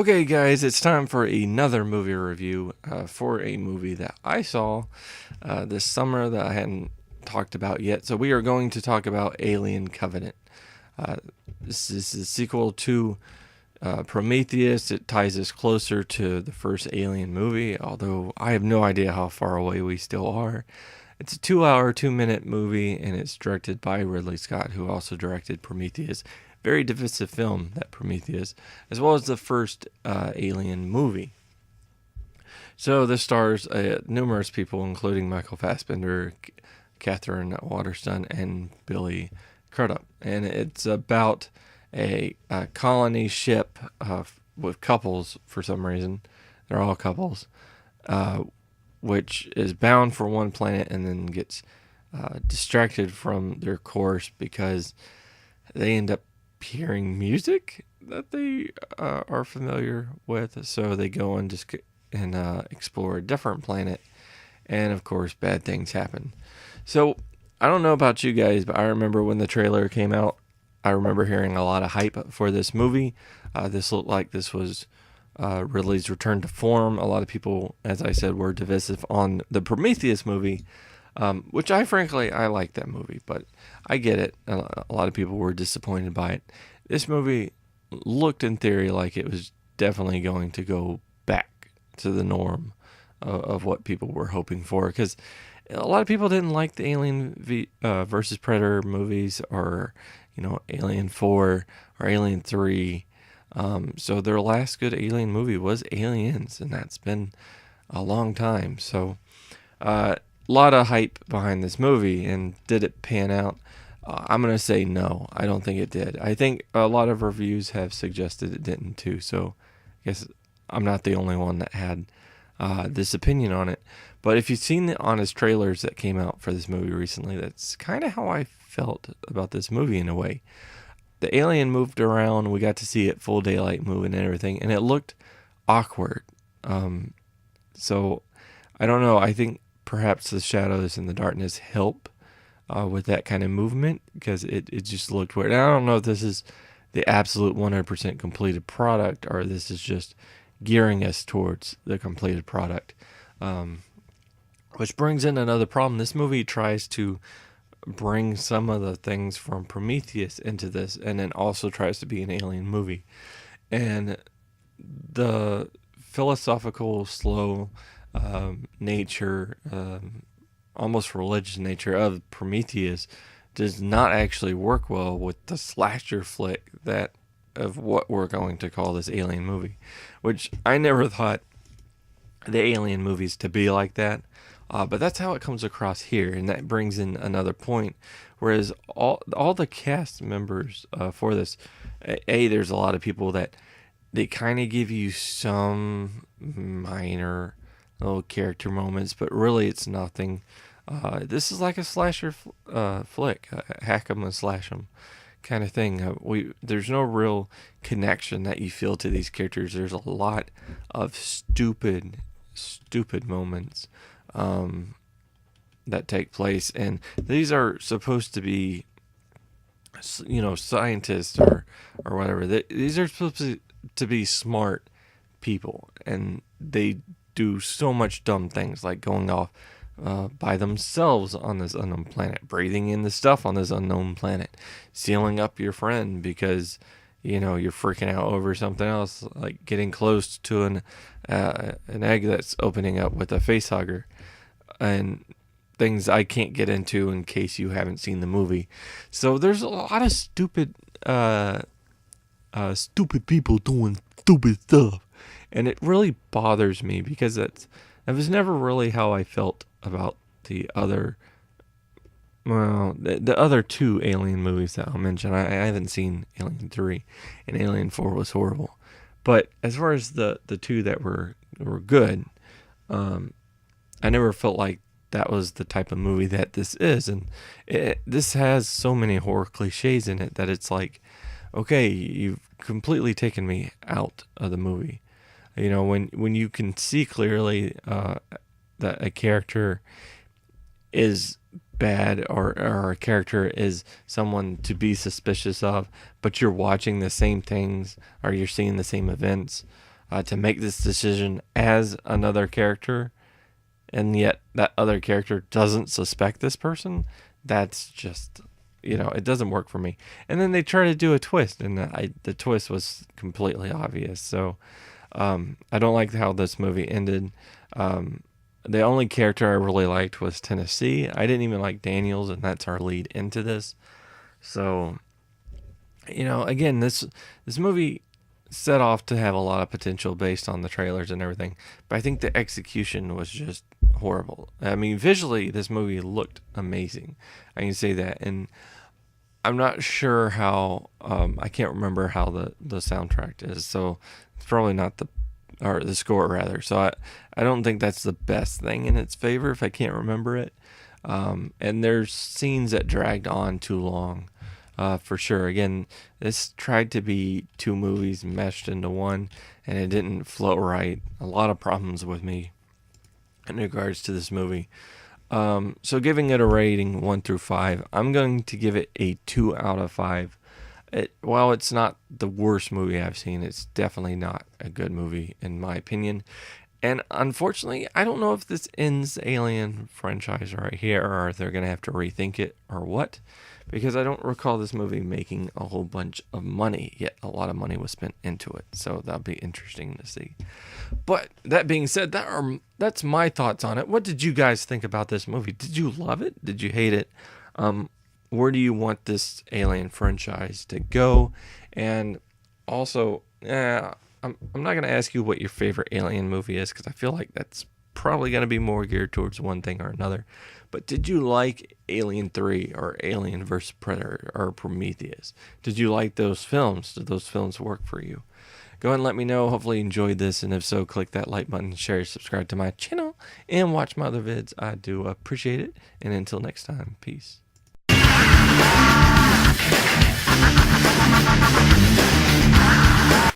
Okay, guys, it's time for another movie review for a movie that I saw this summer that I hadn't talked about yet. So, we are going to talk about Alien Covenant. Uh, this is a sequel to Prometheus. It ties us closer to the first Alien movie, although I have no idea how far away we still are. It's a 2 hour, 2 minute movie, and it's directed by Ridley Scott, who also directed Prometheus. Very divisive film, that Prometheus, as well as the first Alien movie. So this stars numerous people, including Michael Fassbender, Catherine Waterston, and Billy Crudup. And it's about a colony ship with couples for some reason. They're all couples, which is bound for one planet and then gets distracted from their course because they end up hearing music that they are familiar with. So they go and explore a different planet, and of course, bad things happen. So I don't know about you guys, but I remember when the trailer came out, I remember hearing a lot of hype for this movie. This looked like this was Ridley's return to form. A lot of people, as I said, were divisive on the Prometheus movie, which I like that movie, but I get it. A lot of people were disappointed by it. This movie looked in theory like it was definitely going to go back to the norm of what people were hoping for, because a lot of people didn't like the versus Predator movies, or Alien 4 or Alien 3. So their last good Alien movie was Aliens, and that's been a long time. So a lot of hype behind this movie, and did it pan out? I'm going to say no. I don't think it did. I think a lot of reviews have suggested it didn't too, so I guess I'm not the only one that had this opinion on it. But if you've seen the honest trailers that came out for this movie recently, that's kind of how I felt about this movie in a way. The alien moved around. We got to see it full daylight moving and everything, and it looked awkward. So I don't know. I think perhaps the shadows and the darkness help with that kind of movement, because it just looked weird. And I don't know if this is the absolute 100% completed product, or this is just gearing us towards the completed product. Which brings in another problem. This movie tries to bring some of the things from Prometheus into this, and then also tries to be an alien movie. And the philosophical, slow nature, almost religious nature of Prometheus does not actually work well with the slasher flick that of what we're going to call this alien movie, which I never thought the alien movies to be like that. But that's how it comes across here, and that brings in another point. Whereas all the cast members for this, there's a lot of people that they kind of give you some minor little character moments, but really it's nothing. This is like a slasher flick, hack 'em and slash 'em kind of thing. There's no real connection that you feel to these characters. There's a lot of stupid moments that take place, and these are supposed to be, scientists or whatever. These are supposed to be smart people, and they do so much dumb things, like going off by themselves on this unknown planet, breathing in the stuff on this unknown planet, sealing up your friend because you're freaking out over something else, like getting close to an egg that's opening up with a face hugger, and things I can't get into in case you haven't seen the movie. So there's a lot of stupid people doing stupid stuff, and it really bothers me, because that was never really how I felt about the other the other two Alien movies that I'll mention. I haven't seen Alien 3, and Alien 4 was horrible. But as far as the two that were good, I never felt like that was the type of movie that this is. And this has so many horror cliches in it that it's like, okay, you've completely taken me out of the movie. When you can see clearly that a character is bad, or a character is someone to be suspicious of, but you're watching the same things, or you're seeing the same events to make this decision as another character, and yet that other character doesn't suspect this person. That's just, it doesn't work for me. And then they try to do a twist, and the twist was completely obvious. So I don't like how this movie ended. The only character I really liked was Tnashi. I didn't even like Daniels, and that's our lead into this. So, again, this movie set off to have a lot of potential based on the trailers and everything, but I think the execution was just horrible. I mean, visually, this movie looked amazing. I can say that, and I'm not sure how. I can't remember how the soundtrack is, so it's probably not the score rather. So I don't think that's the best thing in its favor if I can't remember it. And there's scenes that dragged on too long. For sure. Again, this tried to be two movies meshed into one, and it didn't flow right. A lot of problems with me in regards to this movie. So giving it a rating 1 through 5, I'm going to give it a 2 out of 5. While it's not the worst movie I've seen, it's definitely not a good movie in my opinion. And unfortunately, I don't know if this ends the Alien franchise right here, or if they're going to have to rethink it or what, because I don't recall this movie making a whole bunch of money, yet a lot of money was spent into it. So that'll be interesting to see. But that being said, that's my thoughts on it. What did you guys think about this movie? Did you love it? Did you hate it? Where do you want this Alien franchise to go? And also, I'm not going to ask you what your favorite Alien movie is, because I feel like that's probably going to be more geared towards one thing or another. But did you like Alien 3 or Alien vs. Predator or Prometheus? Did you like those films? Did those films work for you? Go ahead and let me know. Hopefully you enjoyed this, and if so, click that like button, share, subscribe to my channel, and watch my other vids. I do appreciate it. And until next time, peace.